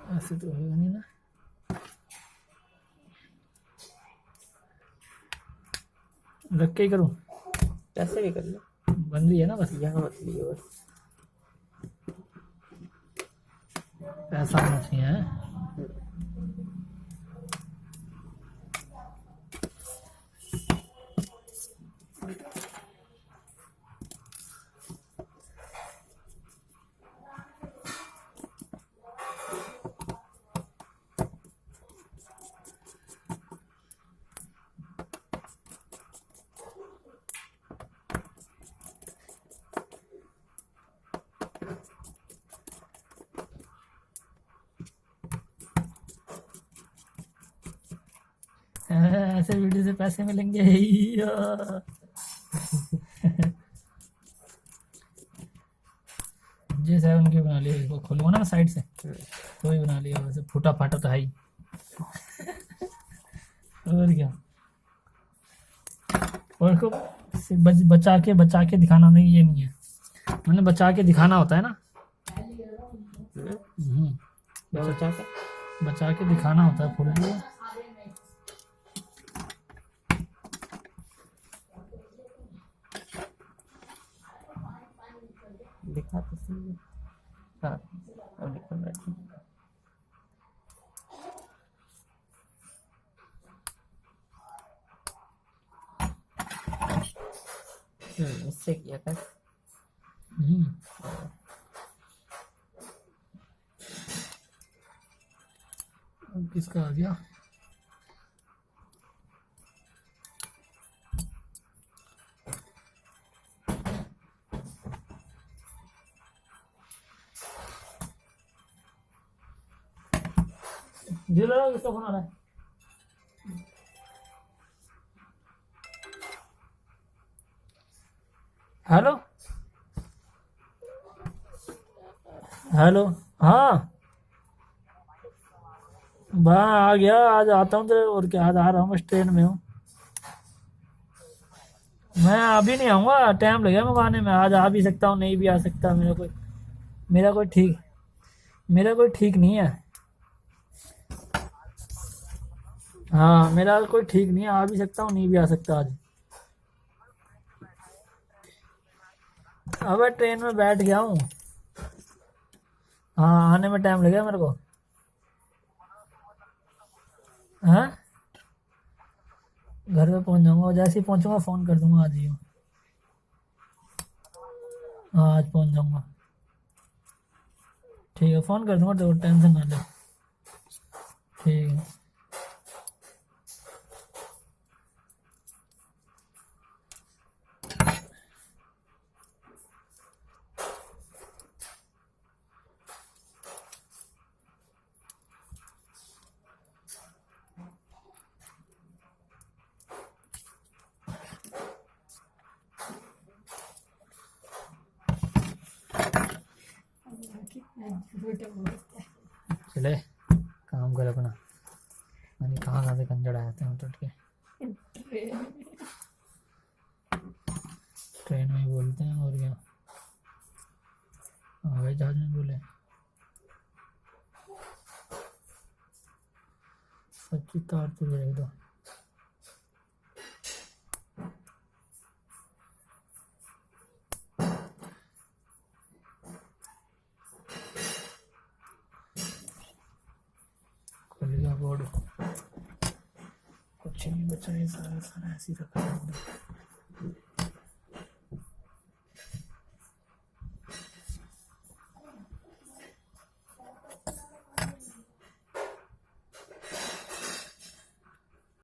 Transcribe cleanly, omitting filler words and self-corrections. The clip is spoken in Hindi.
ऐसे तो होगा नहीं ना। रख के ही करूँ? कैसे भी कर लो, बंद ही है ना बस। यहाँ मत लियो बस। ऐसा होना चाहिए है। ऐसे वीडियो से पैसे मिलेंगे। जी सर उनकी बना लिया, इसको खोलूंगा ना साइड से तो ही बना लिया। वैसे फूटा फाटा तो है ही। और क्या, और को बचा के दिखाना नहीं, ये नहीं है। मैंने बचा के दिखाना होता है ना। बचा के दिखाना होता है फूल को। दिखा तो सही है। हाँ अब निकल रहा है। इससे किया था। अब किसका आ गया? किसका फोन आ रहा है? Hello hello. हाँ आ गया, आज आता हूँ तेरे। और क्या, आज आ रहा हूँ, बस ट्रेन में हूँ। मैं अभी नहीं आऊँगा, टाइम लगेगा मेरे को आने में। आज आ भी सकता हूँ, नहीं भी आ सकता। मेरा कोई ठीक नहीं है। हाँ मेरा कोई ठीक नहीं है, आ भी सकता हूँ, नहीं भी आ सकता आज। अबे ट्रेन में बैठ गया हूँ। हाँ आने में टाइम लगेगा मेरे को। हाँ घर पे पहुंच जाऊंगा, जैसे ही पहुंचूंगा फ़ोन कर दूंगा, आज ही हूँ। हाँ आज पहुंच जाऊंगा। ठीक है, फ़ोन कर दूंगा, तो टेंशन ना ले। ठीक है। चले काम कर अपना। मैंने कहाँ से कंजड़ आए थे टूट के। ट्रेन में ही बोलते हैं, और क्या। हवाई जहाज में बोले। सच्ची तार तो रख दो। खुल गया बोर्ड, कुछ नहीं बचा, ये सारा ऐसे ही रखा है।